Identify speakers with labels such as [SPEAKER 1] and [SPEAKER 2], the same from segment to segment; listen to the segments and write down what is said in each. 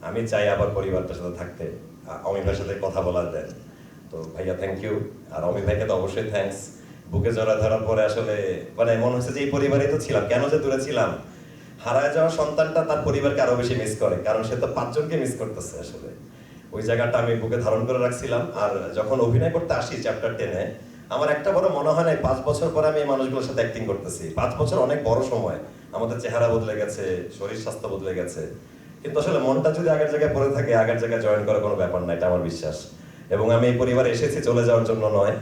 [SPEAKER 1] আমি চাই আবার পরিবারটার সাথে থাকতে। অমিত ভাইয়ের সাথে কথা বলা দেন। তো ভাইয়া থ্যাংক ইউ। আর অমিত ভাইকে তো অবশ্যই থ্যাঙ্কস। বুকে জড়া ধরার পরে আসলে মানে মনে হচ্ছে যে এই পরিবারেই তো ছিলাম, কেন যে দূরে ছিলাম। হারায় যাওয়া সন্তানটা তার পরিবারকে আরো বেশি মিস করে, কারণ সে তো 5 জনকে মিস করতেছে আসলে। ওই জায়গাটা আমি বুকে ধারণ করে রাখছিলাম। আর যখন অভিনয় করতে আসি চ্যাপ্টার 10-এ, আমার একটা বড় মনে হয় না 5 বছর পরে আমি এই মানুষগুলোর সাথে অ্যাক্টিং করতেছি। 5 বছর অনেক বড় সময়। আমাদের চেহারা বদলে গেছে, শরীর স্বাস্থ্য বদলে গেছে, কিন্তু আসলে মনটা যদি আগের জায়গায় পড়ে থাকে, আগের জায়গায় জয়েন করার কোনো ব্যাপার না, এটা আমার বিশ্বাস। এবং আমি এই পরিবারে এসেছি চলে যাওয়ার জন্য নয়,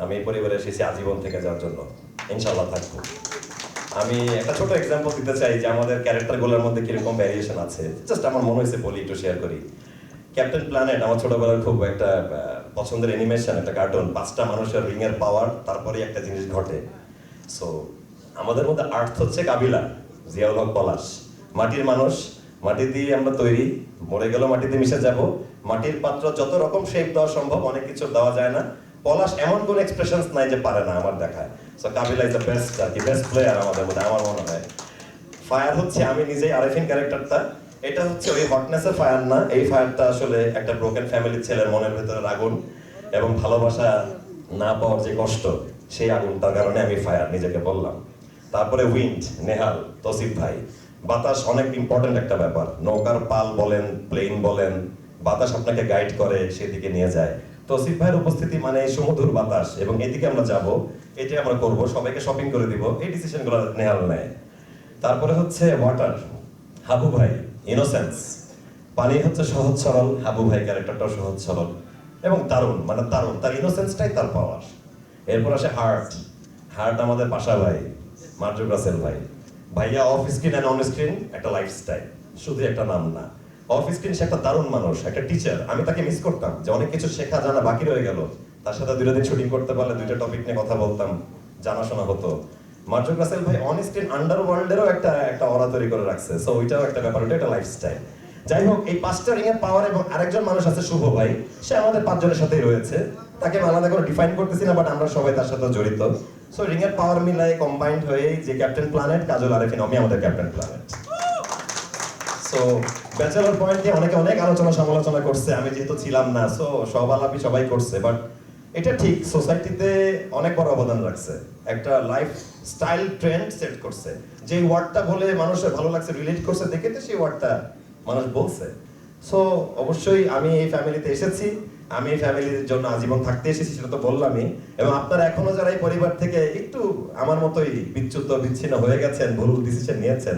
[SPEAKER 1] আমি এই পরিবারে এসেছি আজীবন থেকে যাওয়ার জন্য। ইনশাআল্লাহ থাকবো। আমি একটা ছোট এক্সাম্পল দিতে চাই যে আমাদের ক্যারেক্টারগুলোর মধ্যে কিরকম ভ্যারিয়েশন আছে। জাস্ট আমার মনে হয়েছে বলি, একটু শেয়ার করি। ক্যাপ্টেন প্ল্যানেট আমার ছোটবেলার খুব একটা পছন্দের অ্যানিমেশন, একটা কার্টুন। 5টা মানুষের রিং এর পাওয়ার, তারপরে একটা জিনিস ঘটে। সো আমাদের মধ্যে আর্থ হচ্ছে কাবিলা, জিয়াউল হক পলাশ। মাটির মানুষ, মাটি দিয়ে আমরা তৈরি, মরে গেল মাটিতে মিশে যাব। মাটির পাত্র যত রকম শেপ দেওয়া সম্ভব, অনেক কিছু দেওয়া যায় না। পলাশ এমন কোন এক্সপ্রেশনস নাই যে পারে না, আমার দেখায়। সো কাবিলা ইজ দ্য বেস্ট, আর কি বেস্ট প্লেয়ার আমাদের মধ্যে, আমার মনে হয়। ফায়ার হচ্ছে আমি নিজেই, আরেফিন ক্যারেক্টারটা। এটা হচ্ছে ওই হটনেসের ফায়ার না, এই ফায়ারটা আসলে একটা ব্রোকেন ফ্যামিলির ছেলের মনের ভেতরের আগুন, এবং ভালোবাসা না পাওয়ার যে কষ্ট, সেই আগুনটার কারণে আমি ফায়ার নিজেকে বললাম। তারপরে উইন্ড, নেহাল, তসিফ ভাই। বাতাস অনেক ইম্পর্টেন্ট একটা ব্যাপার। নৌকার পাল বলেন, প্লেন বলেন, বাতাস আপনাকে গাইড করে, সেদিকে নিয়ে যায়। তসিফ ভাইয়ের উপস্থিতি মানে সুমধুর বাতাস, এবং এদিকে আমরা যাব, এটাই আমরা করব, সবাইকে শপিং করে দিব, এই ডিসিশনগুলো নেহাল নেয়। তারপরে হচ্ছে ওয়াটার, হাবু ভাই, ইনোসেন্স। পানি হচ্ছে সহজ সরল, হাবু ভাই ক্যারেক্টারটাও সহজ সরল এবং দারুণ, মানে দারুণ, তার ইনোসেন্সটাই তার পাওয়ার। এরপর আসে হার্ট। হার্ট আমাদের পাশা ভাই, মার্জুক রাসেল ভাই। ভাইয়া off screen and on screen একটা লাইফস্টাইল, শুধু একটা নাম না। অফ স্ক্রিন সে একটা দারুণ মানুষ, একটা টিচার। আমি তাকে মিস করতাম, যে অনেক কিছু শেখা জানা বাকি রয়ে গেল। তার সাথে 2 দিন শুটিং করতে পারলে 2টা টপিক নিয়ে কথা বলতাম, জানাশোনা হতো। মার্জুক রাসেল ভাই অন স্ক্রিন আন্ডারওয়ার্ল্ডেরও একটা অরা তৈরি করে রাখছে। সো ওইটাও একটা ব্যাপার, ওটা একটা লাইফস্টাইল। যাই হোক, এই 5টা রিং এর পাওয়ার, এবং আরেকজন মানুষ আছে শুভ ভাই, সে আমাদের 5 জনের সাথেই রয়েছে। তাকে আমি আলাদা করে ডিফাইন করতেছি না, বাট আমরা সবাই তার সাথে জড়িত। সো রিং এর পাওয়ার মিলাই কম্বাইন্ড হয়ে যে ক্যাপ্টেন প্ল্যানেট, কাজল আরেফিন, আমি আমাদের captain planet. So bachelor point নিয়ে অনেকে অনেক আলোচনা সমালোচনা করছে, আমি যেহেতু ছিলাম না, সো সব আলাপি সবাই করছে। বাট এটা ঠিক, সোসাইটিতে অনেক বড় অবদান রাখছে, একটা লাইফ স্টাইল ট্রেন্ড সেট করছে। যে ওয়ার্ডটা বলে মানুষের ভালো লাগছে, রিলেট করছে, দেখে তো সেই ওয়ার্ডটা মানুষ বলছে। সো অবশ্যই আমি এই ফ্যামিলিতে এসেছি, আমি এই ফ্যামিলির জন্য আজীবন থাকতে এসেছি, সেটা তো বললামই। এবং আপনারা এখনো যারা এই পরিবার থেকে একটু আমার মতোই বিচ্যুত বিচ্ছিন্ন হয়ে গেছেন, ভুল ডিসিশন নিয়েছেন,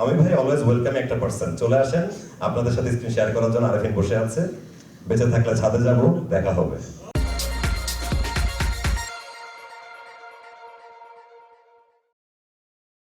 [SPEAKER 1] আমি ভাই অলওয়েজ ওয়েলকাম একটা পারসন। চলে আসেন, আপনাদের সাথে স্ক্রিন শেয়ার করার জন্য আরেফিন বসে আছে। বেঁচে থাকলে ছাদে যাব, দেখা হবে।